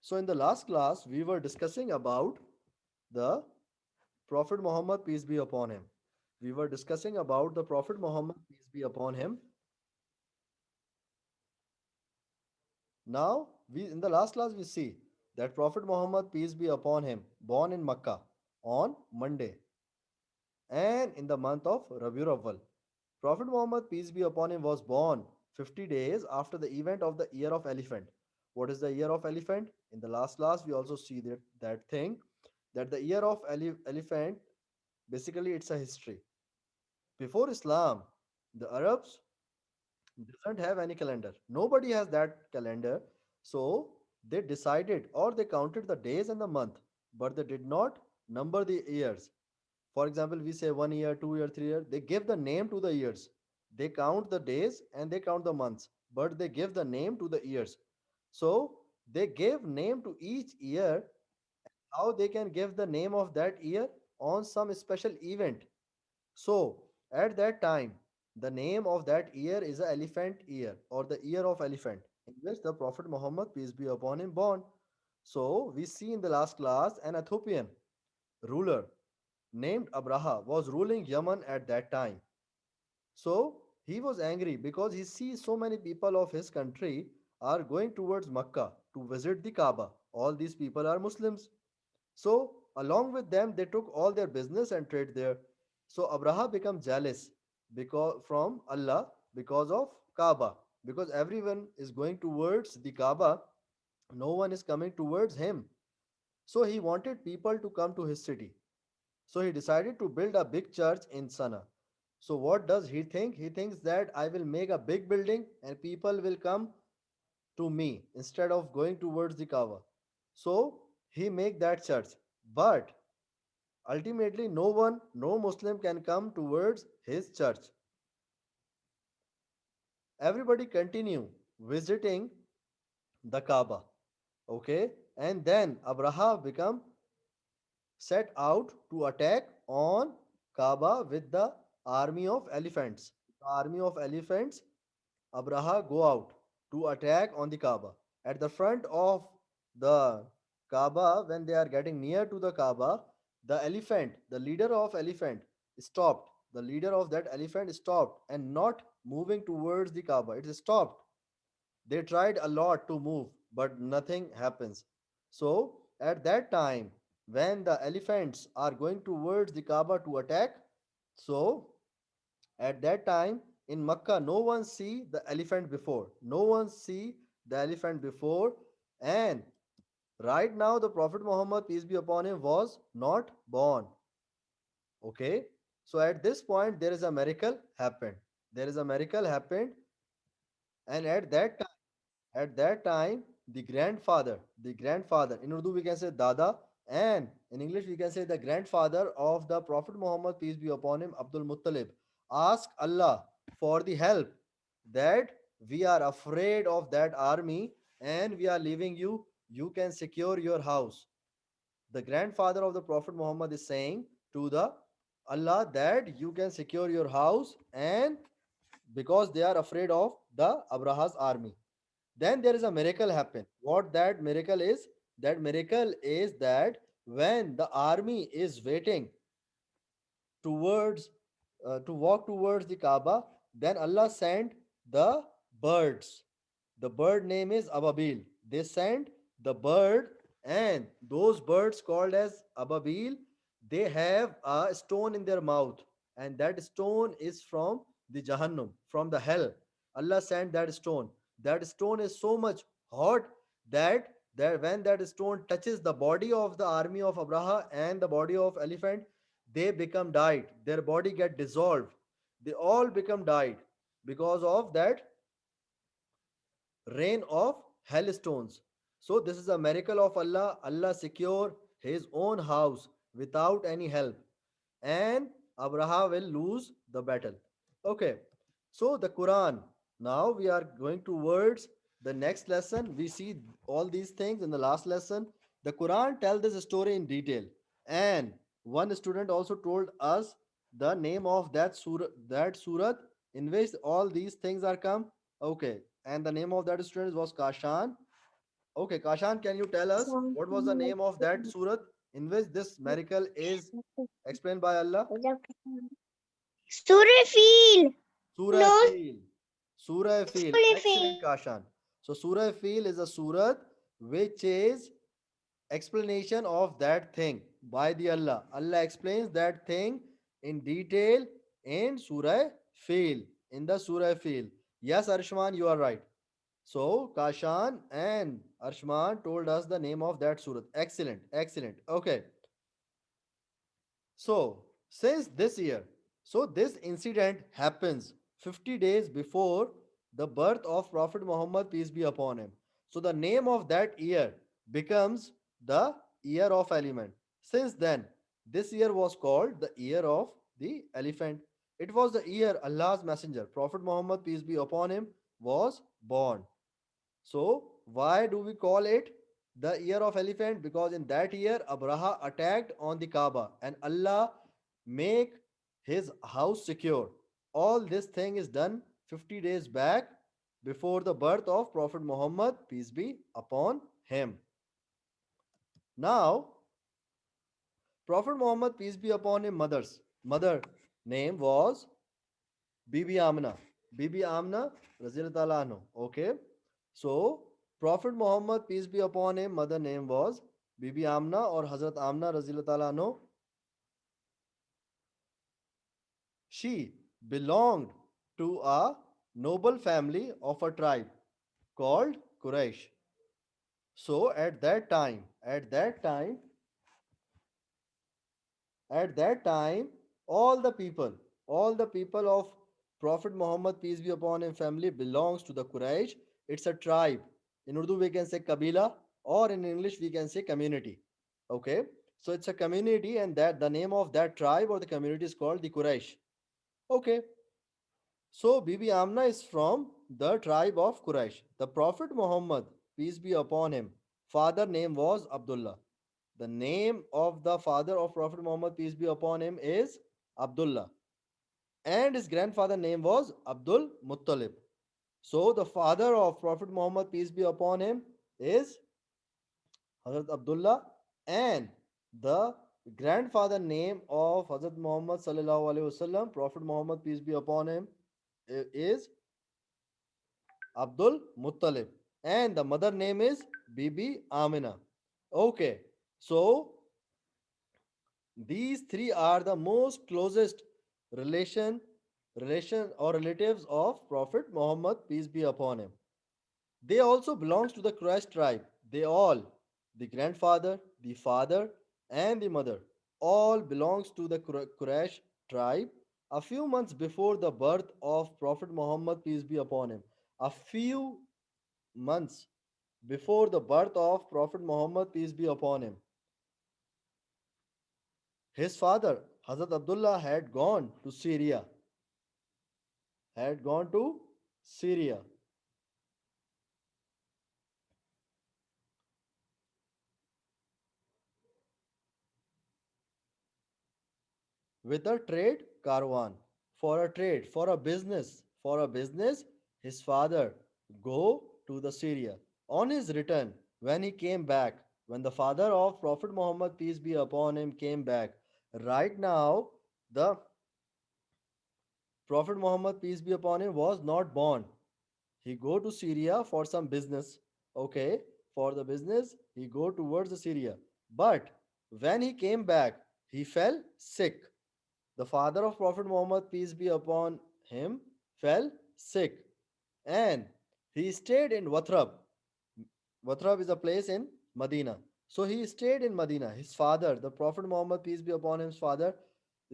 So in the last class, we were discussing about the Prophet Muhammad, peace be upon him. We were discussing about the Prophet Muhammad, peace be upon him. Now, we in the last class we see that Prophet Muhammad, peace be upon him, born in Makkah on Monday and in the month of Rabiul Awwal. Prophet Muhammad, peace be upon him, was born 50 days after the event of the Year of Elephant. What is the Year of Elephant? In the last class, we also see that thing that the Year of Elephant, basically it's a history. Before Islam, the Arabs doesn't have any calendar. Nobody has that calendar. So they decided or they counted the days and the month, but they did not number the years. For example, we say 1 year, 2 year, 3 year. They give the name to the years. They count the days and they count the months, but they give the name to the years. So they gave name to each year. How they can give the name of that year on some special event. So at that time, the name of that year is the elephant year or the year of elephant, in which the Prophet Muhammad, peace be upon him, born. So we see in the last class an Ethiopian ruler named Abraha was ruling Yemen at that time. So he was angry because he sees so many people of his country are going towards Makkah to visit the Kaaba. All these people are Muslims. So along with them, they took all their business and trade there. So Abraha became jealous because from Allah because of Kaaba. Because everyone is going towards the Kaaba, no one is coming towards him. So he wanted people to come to his city. So he decided to build a big church in Sana. So what does he think? He thinks that I will make a big building and people will come to me instead of going towards the Kaaba. So he make that church. But ultimately no one, no Muslim can come towards his church. Everybody continue visiting the Kaaba. Okay. And then Abraha become set out to attack on Kaaba with the army of elephants. The army of elephants, Abraha go out to attack on the Kaaba. At the front of the Kaaba, when they are getting near to the Kaaba, the elephant, the leader of elephant, stopped. The leader of that elephant stopped and not moving towards the Kaaba. It stopped. They tried a lot to move, but nothing happens. So, at that time, when the elephants are going towards the Kaaba to attack, so at that time in Makkah, no one see the elephant before. No one see the elephant before. And right now, the Prophet Muhammad, peace be upon him, was not born. Okay. So at this point, there is a miracle happened. There is a miracle happened. And at that time, the grandfather, in Urdu we can say Dada, and in English we can say the grandfather of the Prophet Muhammad, peace be upon him, Abdul Muttalib, ask Allah for the help that we are afraid of that army and we are leaving you. You can secure your house. The grandfather of the Prophet Muhammad is saying to the Allah that you can secure your house and because they are afraid of the Abraha's army. Then there is a miracle happen. What that miracle is? That miracle is that when the army is waiting towards to walk towards the Kaaba, then Allah sent the birds. The bird name is Ababil. They sent the bird, and those birds called as Ababil, they have a stone in their mouth, and that stone is from the Jahannam, from the hell. Allah sent that stone. That stone is so much hot that when that stone touches the body of the army of Abraha and the body of elephant, they become died. Their body get dissolved. They all become died because of that rain of hailstones. So this is a miracle of Allah. Allah secure his own house without any help, and Abraha will lose the battle. Okay, so the Quran. Now we are going towards the next lesson. We see all these things in the last lesson. The Quran tells this story in detail, and one student also told us the name of that surah in which all these things are come. Okay, and the name of that student was Kashan. Okay, Kashan, can you tell us what was the name of that surat in which this miracle is explained by Allah? Surah Feel. Surah No, Fil. Surah Fil. Surah Excellent, Feel. Kashan. So, Surah Fil is a surat which is explanation of that thing by the Allah. Allah explains that thing in detail in Surah Fil. In the Surah Fil. Yes, Arshman, you are right. So, Kashan and Arshman told us the name of that surat. Excellent, excellent. Okay. So, since this year, so this incident happens 50 days before the birth of Prophet Muhammad, peace be upon him. So, the name of that year becomes the year of elephant. Since then, this year was called the year of the elephant. It was the year Allah's messenger, Prophet Muhammad, peace be upon him, was born. So, why do we call it the year of elephant? Because in that year, Abraha attacked on the Kaaba and Allah make his house secure. All this thing is done 50 days back before the birth of Prophet Muhammad, peace be upon him. Now, Prophet Muhammad, peace be upon him, mother name was Bibi Amna. Bibi Amna, Razilullah anhu. Okay. So, Prophet Muhammad, peace be upon him, mother name was Bibi Amna or Hazrat Amna Razilullah anhu. She belonged to a noble family of a tribe called Quraysh. So, at that time, all the people of Prophet Muhammad, peace be upon him, family belongs to the Quraysh. It's a tribe. In Urdu, we can say Kabila, or in English, we can say community. Okay, so it's a community, and that the name of that tribe or the community is called the Quraysh. Okay, so Bibi Amna is from the tribe of Quraysh. The Prophet Muhammad, peace be upon him, father name was Abdullah. The name of the father of Prophet Muhammad, peace be upon him, is Abdullah. And his grandfather name was Abdul Muttalib. So the father of Prophet Muhammad, peace be upon him, is Hazrat Abdullah, and the grandfather name of Hazrat Muhammad sallallahu alaihi wasallam, Prophet Muhammad, peace be upon him, is Abdul Muttalib, and the mother name is Bibi Amina. Okay, so these three are the most closest relation relation or relatives of Prophet Muhammad, peace be upon him. They also belongs to the Quraysh tribe. They all, the grandfather, the father, and the mother, all belongs to the Quraysh tribe. A few months before the birth of Prophet Muhammad, peace be upon him, a few months before the birth of Prophet Muhammad, peace be upon him, his father, Hazrat Abdullah, had gone to Syria with a trade caravan for a business. His father go to the Syria. On his return, when he came back, when the father of Prophet Muhammad, peace be upon him, came back, right now the Prophet Muhammad, peace be upon him, was not born. He go to Syria for some business. Okay, for the business, he go towards the Syria. But when he came back, he fell sick. The father of Prophet Muhammad, peace be upon him, fell sick, and he stayed in Wathrab. Wathrab is a place in Medina. So he stayed in Medina. His father, the Prophet Muhammad, peace be upon him's father,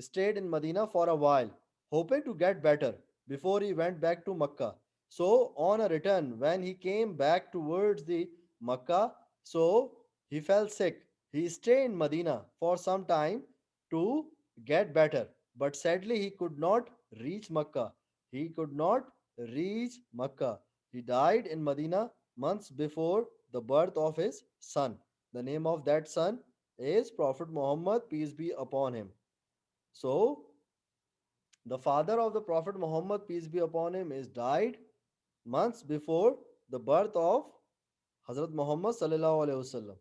stayed in Medina for a while, hoping to get better before he went back to Makkah. So on a return, when he came back towards the Makkah, so he fell sick. He stayed in Medina for some time to get better. But sadly, he could not reach Makkah. He could not reach Makkah. He died in Medina months before the birth of his son. The name of that son is Prophet Muhammad, peace be upon him. So, the father of the Prophet Muhammad, peace be upon him, is died months before the birth of Hazrat Muhammad sallallahu alaihi wasallam.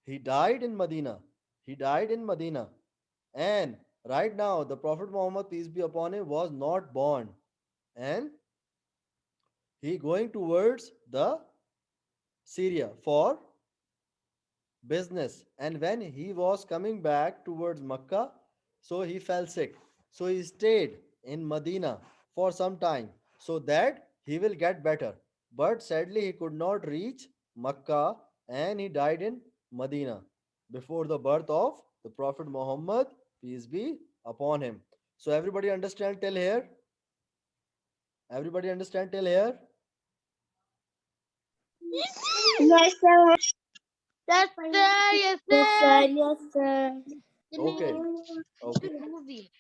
He died in Medina. He died in Medina. And right now, the Prophet Muhammad, peace be upon him, was not born. And he going towards the Syria for business. And when he was coming back towards Makkah, so he fell sick. So he stayed in Medina for some time so that he will get better. But sadly, he could not reach Makkah and he died in Medina before the birth of the Prophet Muhammad, peace be upon him. So everybody understand till here? Everybody understand till here? Yes, sir. Yes, sir. Yes, Yes, sir. sir. Yes, sir. Okay, okay. Movie.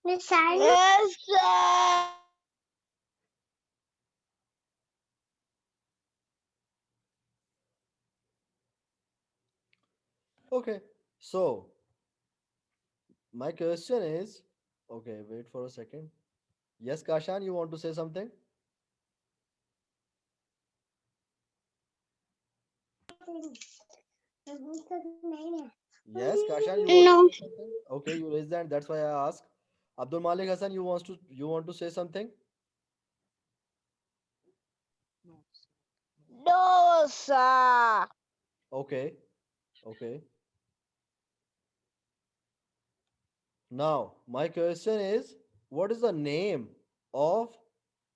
Yes, sir. Yes, sir. Okay. So my question is, okay, wait for a second. Yes, Kashan, you want to say something? Yes, Kashan, you want to No. say something? Okay, you raised that. That's why I asked. Abdul Malik Hassan, you want to say something? No, sir. Okay, okay. Now, my question is, what is the name of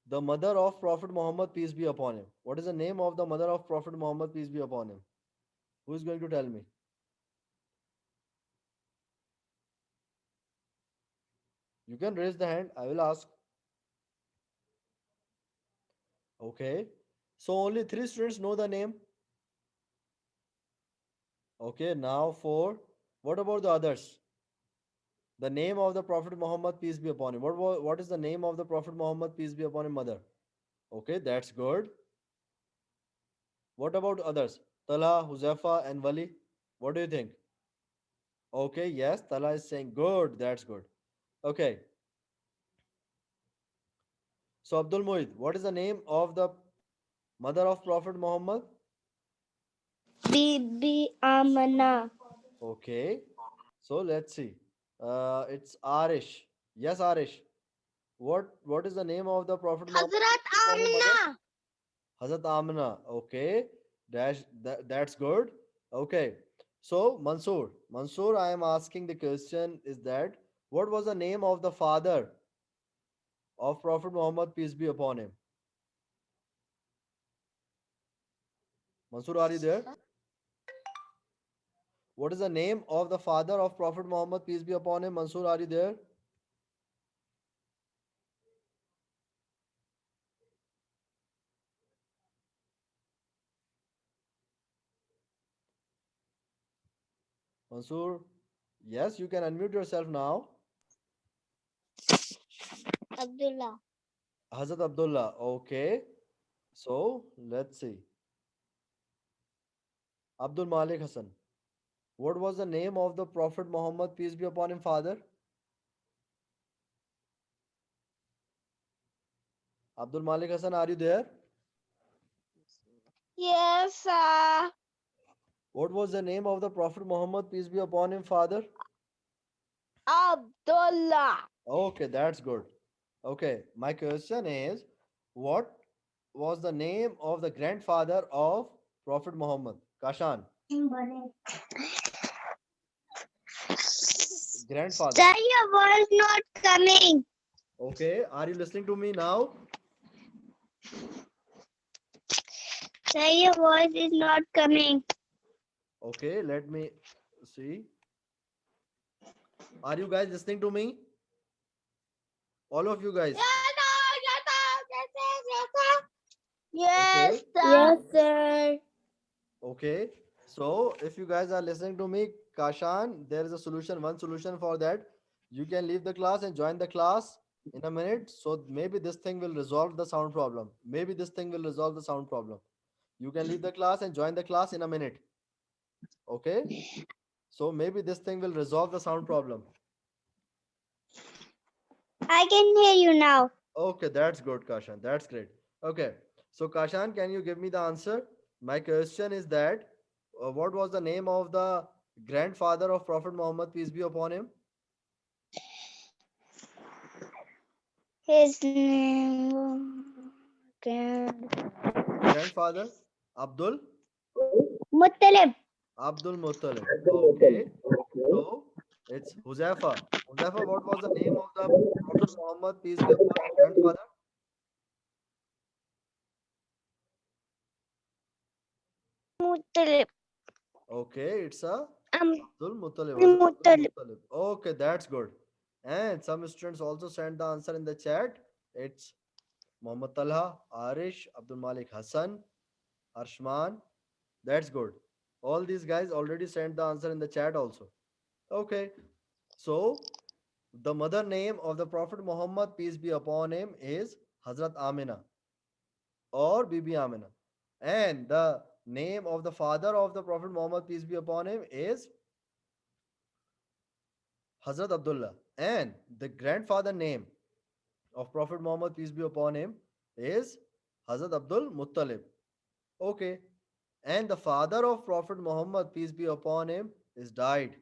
the mother of Prophet Muhammad, peace be upon him? What is the name of the mother of Prophet Muhammad, peace be upon him? Who is going to tell me? You can raise the hand. I will ask. Okay. So only three students know the name. Okay, now four. What about the others? The name of the Prophet Muhammad, peace be upon him. What is the name of the Prophet Muhammad, peace be upon him, mother? Okay, that's good. What about others? Talha, Huzaifa, and Wali? What do you think? Okay, yes, Talha is saying good. That's good. Okay, so Abdul Muhid, what is the name of the mother of Prophet Muhammad? Bibi Amana. Okay, so let's see. It's Arish. Yes, Arish. What is the name of the Prophet Muhammad, peace Hazrat be upon him, mother? Amna. Hazrat Amna. Okay. That's good. Okay. So Mansoor. Mansoor, I am asking the question is that what was the name of the father of Prophet Muhammad, peace be upon him? Mansoor, are you there? What is the name of the father of Prophet Muhammad, peace be upon him? Mansoor, are you there? Mansoor. Yes, you can unmute yourself now. Abdullah. Hazrat Abdullah. Okay. So let's see. Abdul Malik Hassan. What was the name of the Prophet Muhammad, peace be upon him, father? Abdul Malik Hassan, are you there? Yes, sir. What was the name of the Prophet Muhammad, peace be upon him, father? Abdullah. Okay, that's good. Okay, my question is, what was the name of the grandfather of Prophet Muhammad? Kashan, grandfather. Sir, your voice not coming. Okay, are you listening to me now? Sir, your voice is not coming. Okay, let me see. Are you guys listening to me? All of you guys. Yes, Okay, sir. Yes, sir. okay. So if you guys are listening to me, Kashan, there is a solution, one solution for that. You can leave the class and join the class in a minute. So maybe this thing will resolve the sound problem. Maybe this thing will resolve the sound problem. You can leave the class and join the class in a minute. Okay. So maybe this thing will resolve the sound problem. I can hear you now. Okay, that's good, Kashan. That's great. Okay. So, Kashan, can you give me the answer? My question is that what was the name of the grandfather of Prophet Muhammad, peace be upon him? His name Grand Grandfather? Abdul? Muttalib. Abdul Muttalib. Okay. So, it's Huzaifa. Huzaifa, what was the name of the Prophet Muhammad, peace be upon his grandfather? Muttalib. Okay, it's a Um, Abdul Muttalib. Hazrat Abdul Muttalib. Muttalib. Okay, that's good. And some students also sent the answer in the chat. It's Muhammad Talha, Arish, Abdul Malik Hassan, Arshman. That's good. All these guys already sent the answer in the chat also. Okay. So, the mother name of the Prophet Muhammad, peace be upon him, is Hazrat Amina or Bibi Amina. And the name of the father of the Prophet Muhammad, peace be upon him, is Hazrat Abdullah. And the grandfather name of Prophet Muhammad, peace be upon him, is Hazrat Abdul Muttalib. Okay. And the father of Prophet Muhammad, peace be upon him, is died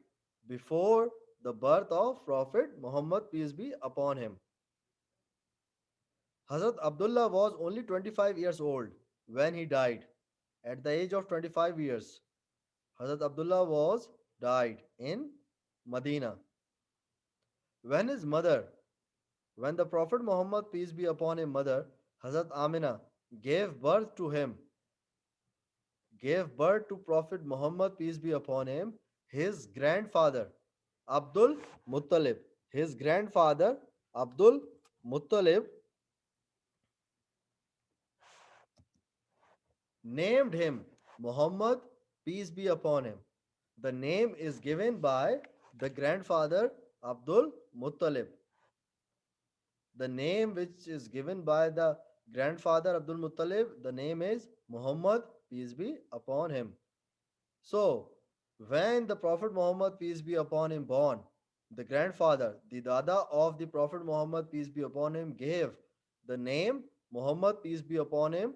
before the birth of Prophet Muhammad, peace be upon him. Hazrat Abdullah was only 25 years old when he died. At the age of 25 years, Hazrat Abdullah was died in Medina. When his mother, when the Prophet Muhammad, peace be upon his mother, Hazrat Amina, gave birth to him, gave birth to Prophet Muhammad, peace be upon him, his grandfather, Abdul Muttalib, his grandfather, Abdul Muttalib, named him Muhammad, peace be upon him. The name is given by the grandfather, Abdul Muttalib. The name which is given by the grandfather Abdul Muttalib, the name is Muhammad, peace be upon him. So, when the Prophet Muhammad, peace be upon him, born, the grandfather, the Dada of the Prophet Muhammad, peace be upon him, gave the name Muhammad, peace be upon him.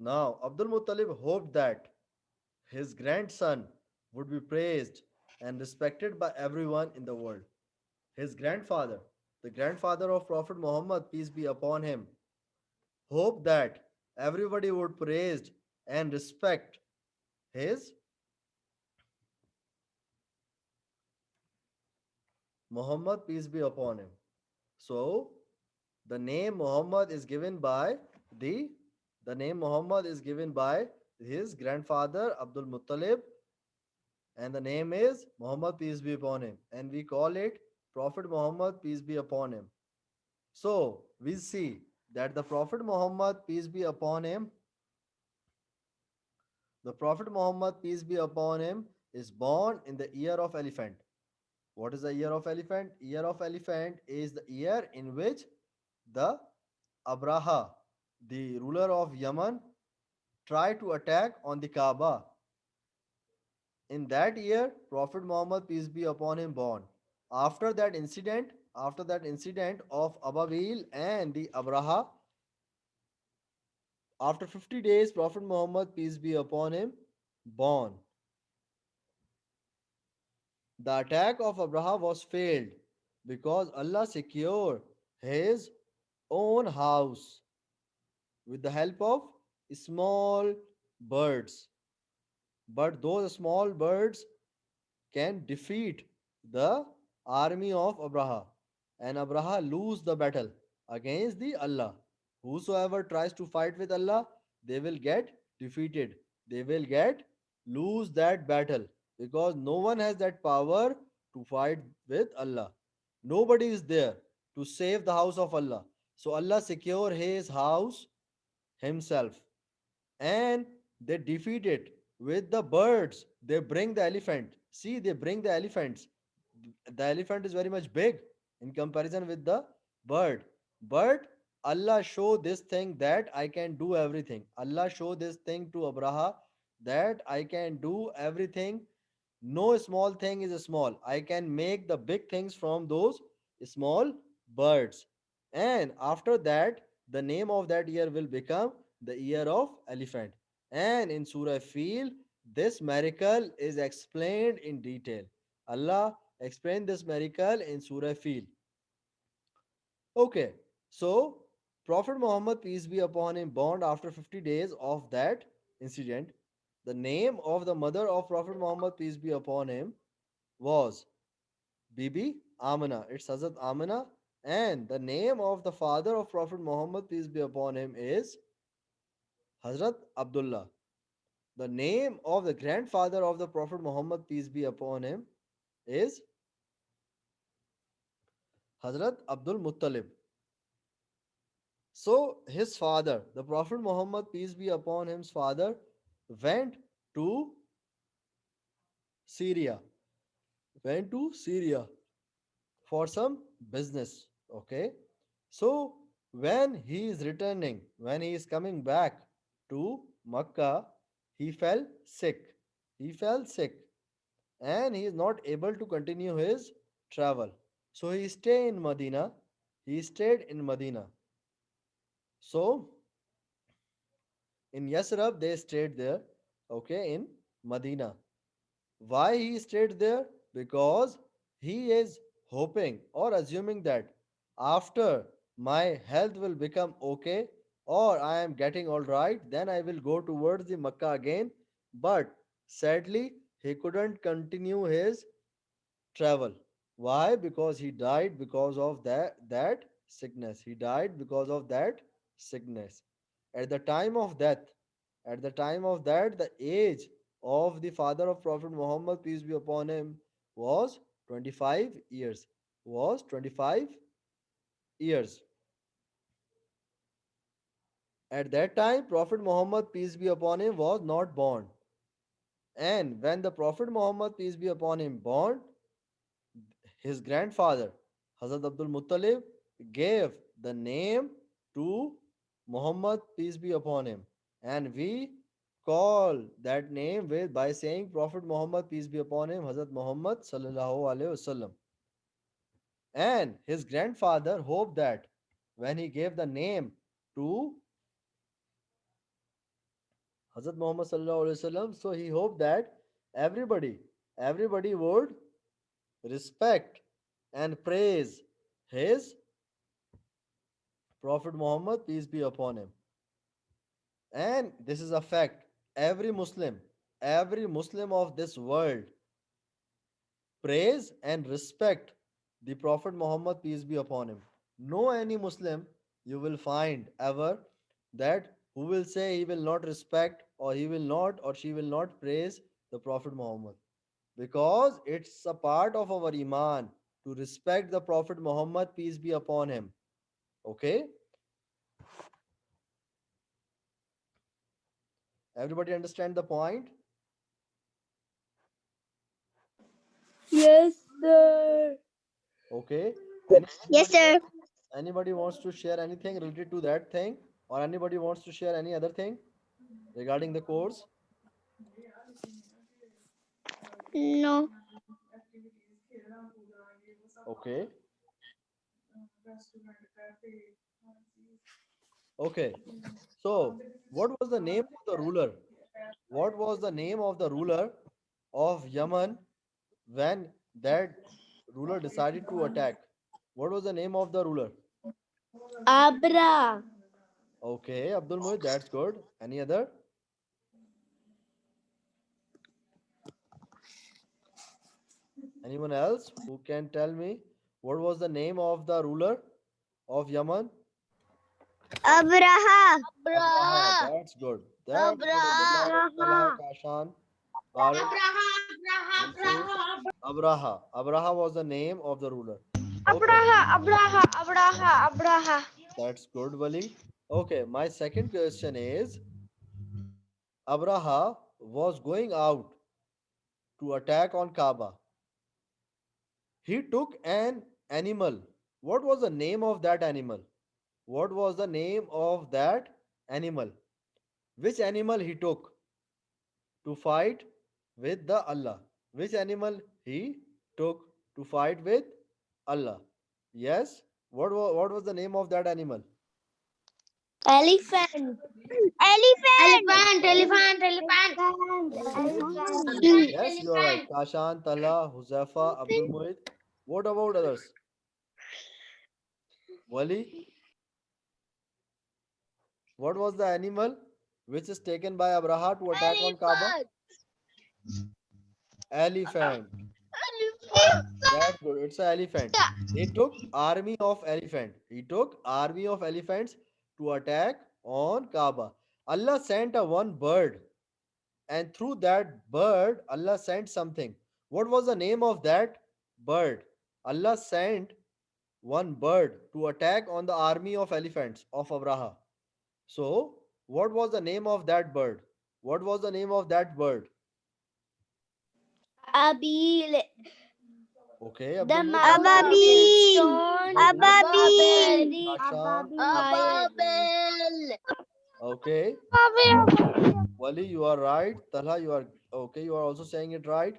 Now, Abdul Muttalib hoped that his grandson would be praised and respected by everyone in the world. His grandfather, the grandfather of Prophet Muhammad, peace be upon him, hoped that everybody would praise and respect his Muhammad, peace be upon him. So the name Muhammad is given by the the name Muhammad is given by his grandfather Abdul Muttalib, and the name is Muhammad, peace be upon him, and we call it Prophet Muhammad, peace be upon him. So we see that the Prophet Muhammad, peace be upon him, the Prophet Muhammad, peace be upon him, is born in the year of elephant. What is the year of elephant? Year of elephant is the year in which the Abraha, the ruler of Yemen, tried to attack on the Kaaba. In that year, Prophet Muhammad, peace be upon him, born. After that incident of Ababil and the Abraha, after 50 days, Prophet Muhammad, peace be upon him, born. The attack of Abraha was failed because Allah secured his own house with the help of small birds. But those small birds can defeat the army of Abraha, and Abraha lose the battle against the Allah. Whosoever tries to fight with Allah, they will get defeated. They will get lose that battle because no one has that power to fight with Allah. Nobody is there to save the house of Allah. So Allah secure his house himself, and they defeat it with the birds. They bring the elephant. See, they bring the elephants. The elephant is very much big in comparison with the bird. But Allah show this thing that I can do everything. Allah show this thing to Abraha that I can do everything. No small thing is small. I can make the big things from those small birds. And after that, the name of that year will become the year of elephant. And in Surah Fil, this miracle is explained in detail. Allah explained this miracle in Surah Fil. Okay, so Prophet Muhammad, peace be upon him, born after 50 days of that incident. The name of the mother of Prophet Muhammad, peace be upon him, was Bibi Amina. It's Hazrat Amina. And the name of the father of Prophet Muhammad, peace be upon him, is Hazrat Abdullah. The name of the grandfather of the Prophet Muhammad, peace be upon him, is Hazrat Abdul Muttalib. So his father, the Prophet Muhammad, peace be upon him's father, went to Syria. Went to Syria for some business. Okay. So when he is returning, when he is coming back to Makkah, he fell sick. He fell sick and he is not able to continue his travel. So he stayed in Medina. He stayed in Medina. So in Yasrab, they stayed there, okay, in Medina. Why he stayed there? Because he is hoping or assuming that after my health will become okay or I am getting all right, then I will go towards the Makkah again. But sadly, he couldn't continue his travel. Why? Because he died because of that sickness. He died because of that sickness. At the time of death, at the time of that, the age of the father of Prophet Muhammad, peace be upon him, was 25 years. Was 25 years. At that time, Prophet Muhammad, peace be upon him, was not born. And when the Prophet Muhammad, peace be upon him, born, his grandfather, Hazrat Abdul Muttalib, gave the name to Muhammad, peace be upon him. And we call that name with by saying Prophet Muhammad, peace be upon him, Hazrat Muhammad sallallahu alaihi wasallam. And his grandfather hoped that when he gave the name to Hazrat Muhammad sallallahu alaihi wasallam, so he hoped that everybody would respect and praise his Prophet Muhammad, peace be upon him. And this is a fact. Every Muslim of this world praise and respect the Prophet Muhammad, peace be upon him. No any Muslim you will find ever that who will say he will not respect or he will not or she will not praise the Prophet Muhammad. Because it's a part of our Iman to respect the Prophet Muhammad, peace be upon him. Okay? Everybody understand the point? Yes, sir. Okay. Yes, sir. Anybody wants to share anything related to that thing, or anybody wants to share any other thing regarding the course? No. Okay. Okay. So, what was the name of the ruler? What was the name of the ruler of Yemen when that ruler decided to attack? What was the name of the ruler? Abra. Okay, Abdul Muhid, that's good. Any other? Anyone else who can tell me what was the name of the ruler of Yemen? Abraha. Abraha, Abraha. that's good. That's good, Abdullah. Abraha. Talha, Kashan, Tariq, Ansu, Abraha. Abraha was the name of the ruler. Okay, Abraha. that's good, Wali. Okay, my second question is Abraha was going out to attack on Kaaba. He took an animal. What was the name of that animal? What was the name of that animal? Which animal he took to fight with the Allah? Which animal he took to fight with Allah? Yes? What was the name of that animal? Elephant. Elephant. Elephant. Elephant. Yes, you are right. Kashan, Tala, Huzafa, Abdul Muhid. What about others? Wali, what was the animal which is taken by Abraha to attack on Kaaba? Elephant. Elephant. That's good. It's an elephant. He took army of elephant. He took army of elephants to attack on Kaaba. Allah sent a one bird, and through that bird, Allah sent something. What was the name of that bird? Allah sent one bird to attack on the army of elephants of Abraha. So, what was the name of that bird? What was the name of that bird? Abil. Okay, The Abdul Muhid, what mouth was of it? its Ababil. stone Very is Ababil. very Kashan. high. Abel. Okay. Wali, you are right. Talha, you are okay. You are also saying it right.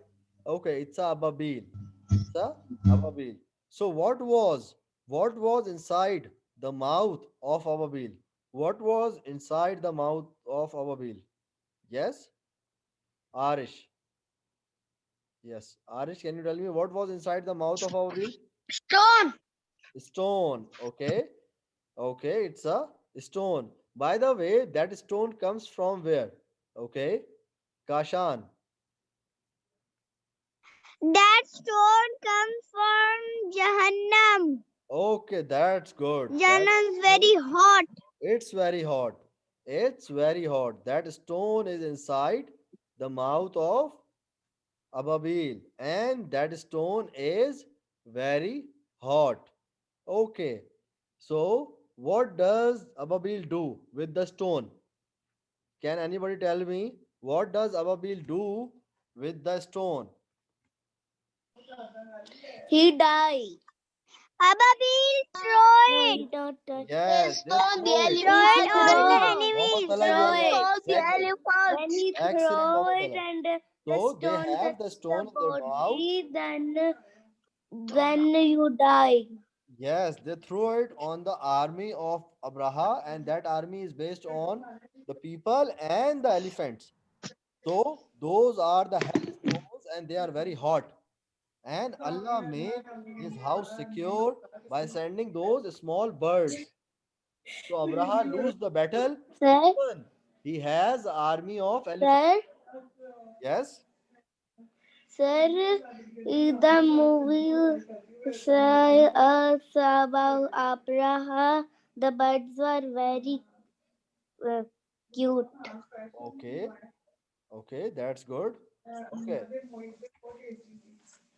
Okay, it's a ababil. It's a ababil. So what was inside the mouth of ababil? What was inside the mouth of ababil? Yes, Arish. Yes, Arish. Can you tell me what was inside the mouth of ababil? Stone. Stone. Okay. Okay, it's a stone. By the way, that stone comes from where? Okay, Kashan. That stone comes from Jahannam. Okay, that's good. That Jahannam's stone, very hot. it's very hot. It's very hot. That stone is inside the mouth of Ababil, and that stone is very hot. Okay, so what does Ababil do with the stone? Can anybody tell me what does Ababil do with the stone? He died. Ababil, throw No, it. he don't touch. Yes, They they stone the throw it. Throw it elephant. on the Throw. Mohammed enemies. Allah, you Throw are They right. it. stone the Exactly. When elephant. he Excellent, throw Mohammed it Allah. and the So they stone have the touches the stone in their mouth. body, then you die. Yes, they throw it on the army of Abraha, and that army is based on the people and the elephants. So those are the heavy stones, and they are very hot. And Allah make his house secure by sending those small birds. So Abraha lose the battle, Sir, even he has army of elephants. sir, Yes. sir, the movie say us about Abraha. The birds were very uh, cute. Okay. Okay, that's good. Okay.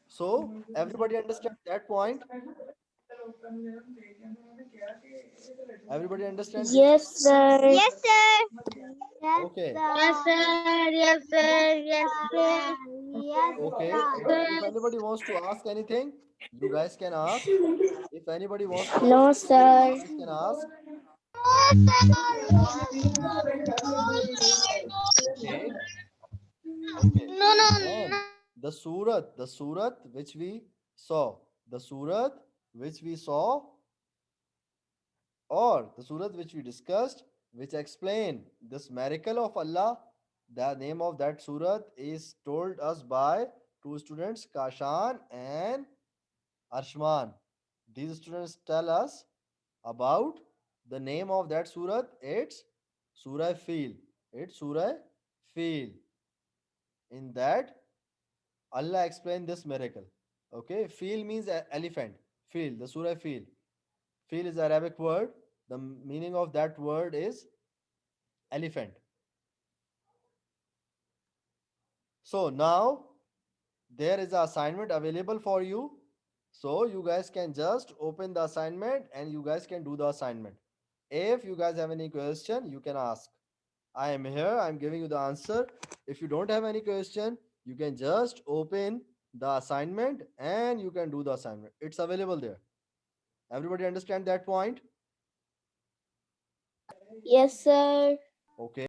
So everybody understand that point? Everybody understand this? Yes, sir. Yes, sir. Yes, Okay. Yes, sir. sir. Yes, sir. Yes, sir. Yes, Okay. If sir. anybody wants to ask anything, you guys can ask. If anybody wants to ask No, anything, you sir. guys can ask. Okay. Okay. No, no, And no. the surat which we saw, the surat which we saw, or the surat which we discussed, which explain this miracle of Allah, the name of that surat is told us by two students, Kashan and Arshman. These students tell us about the name of that surat. It's Surah Feel. It's Surah Feel. In that, Allah explained this miracle. Okay, Feel means elephant. Feel, the Surah Feel. Feel is Arabic word. The meaning of that word is elephant. So now there is an assignment available for you. So you guys can just open the assignment and you guys can do the assignment. If you guys have any question, you can ask. I am here. I'm giving you the answer. If you don't have any question, you can just open the assignment and you can do the assignment. It's available there. Everybody understand that point? Yes, sir. Okay.